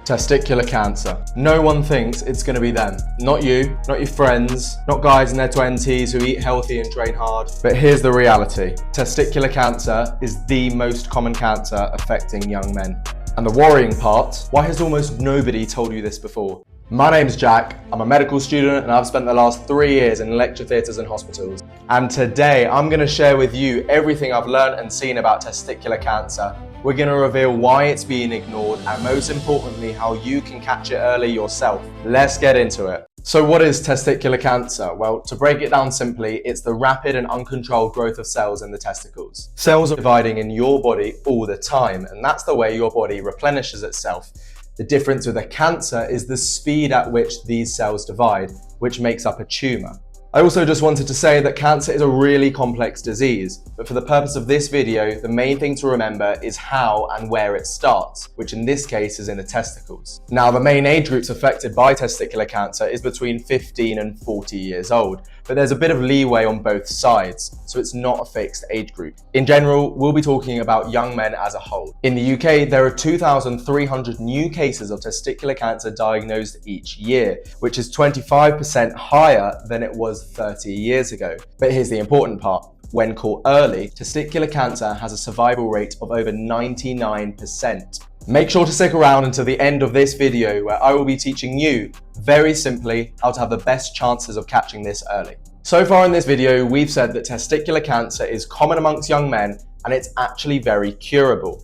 Testicular cancer. No one thinks it's going to be them. Not you, not your friends, not guys in their 20s who eat healthy and train hard. But here's the reality. Testicular cancer is the most common cancer affecting young men. And the worrying part, why has almost nobody told you this before? My name's Jack, I'm a medical student and I've spent the last 3 years in lecture theatres and hospitals. And today I'm going to share with you everything I've learned and seen about testicular cancer. We're going to reveal why it's being ignored and most importantly how you can catch it early yourself. Let's get into it. So what is testicular cancer? Well, to break it down simply, it's the rapid and uncontrolled growth of cells in the testicles. Cells are dividing in your body all the time, and that's the way your body replenishes itself. The difference with a cancer is the speed at which these cells divide, which makes up a tumour. I also just wanted to say that cancer is a really complex disease, but for the purpose of this video, the main thing to remember is how and where it starts, which in this case is in the testicles. Now, the main age groups affected by testicular cancer is between 15 and 40 years old, but there's a bit of leeway on both sides, so it's not a fixed age group. In general, we'll be talking about young men as a whole. In the UK, there are 2,300 new cases of testicular cancer diagnosed each year, which is 25% higher than it was 30 years ago. But here's the important part. When caught early, testicular cancer has a survival rate of over 99%. Make sure to stick around until the end of this video where I will be teaching you, very simply, how to have the best chances of catching this early. So far in this video, we've said that testicular cancer is common amongst young men and it's actually very curable.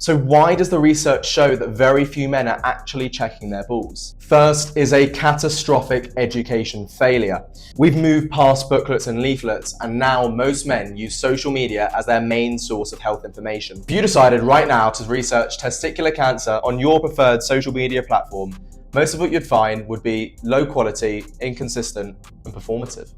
So why does the research show that very few men are actually checking their balls? First is a catastrophic education failure. We've moved past booklets and leaflets, and now most men use social media as their main source of health information. If you decided right now to research testicular cancer on your preferred social media platform, most of what you'd find would be low quality, inconsistent, and performative.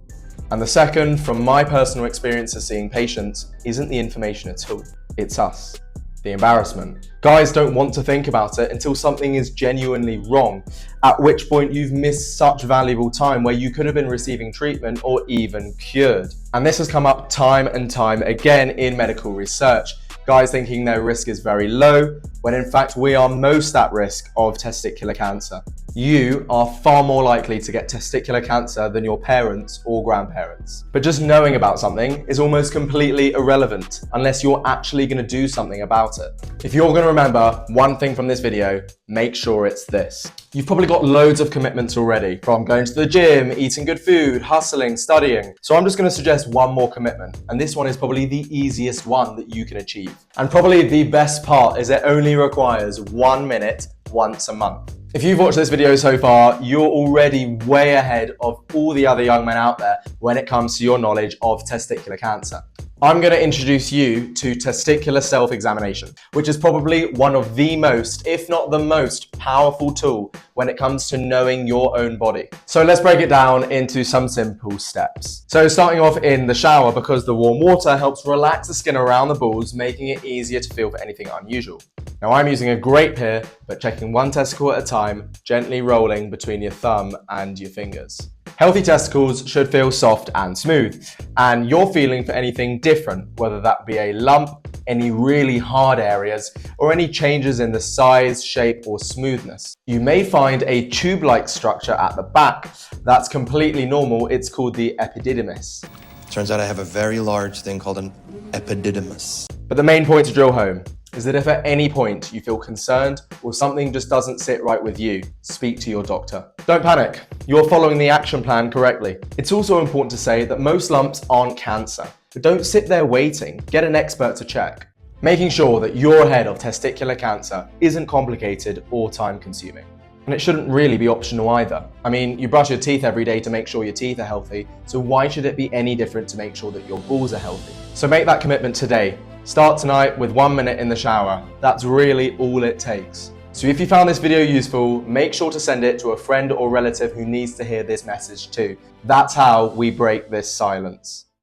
And the second, from my personal experience of seeing patients, isn't the information at all. It's us. The embarrassment. Guys don't want to think about it until something is genuinely wrong, at which point you've missed such valuable time where you could have been receiving treatment or even cured. And this has come up time and time again in medical research. Guys thinking their risk is very low, when in fact we are most at risk of testicular cancer. You are far more likely to get testicular cancer than your parents or grandparents. But just knowing about something is almost completely irrelevant unless you're actually going to do something about it. If you're going to remember one thing from this video, make sure it's this. You've probably got loads of commitments already, from going to the gym, eating good food, hustling, studying. So I'm just going to suggest one more commitment, and this one is probably the easiest one that you can achieve. And probably the best part is it only requires 1 minute once a month. If you've watched this video so far, you're already way ahead of all the other young men out there when it comes to your knowledge of testicular cancer. I'm going to introduce you to testicular self-examination, which is probably one of the most, if not the most, powerful tool when it comes to knowing your own body. So let's break it down into some simple steps. So starting off in the shower, because the warm water helps relax the skin around the balls, making it easier to feel for anything unusual. Now I'm using a grape here, but checking one testicle at a time, gently rolling between your thumb and your fingers. Healthy testicles should feel soft and smooth, and you're feeling for anything different, whether that be a lump, any really hard areas, or any changes in the size, shape, or smoothness. You may find a tube-like structure at the back. That's completely normal. It's called the epididymis. Turns out I have a very large thing called an epididymis. But the main point to drill home is that if at any point you feel concerned or something just doesn't sit right with you, speak to your doctor. Don't panic, you're following the action plan correctly. It's also important to say that most lumps aren't cancer, but don't sit there waiting, get an expert to check. Making sure that you're ahead of testicular cancer isn't complicated or time consuming. And it shouldn't really be optional either. I mean, you brush your teeth every day to make sure your teeth are healthy, so why should it be any different to make sure that your balls are healthy? So make that commitment today. Start tonight with 1 minute in the shower. That's really all it takes. So if you found this video useful, make sure to send it to a friend or relative who needs to hear this message too. That's how we break this silence.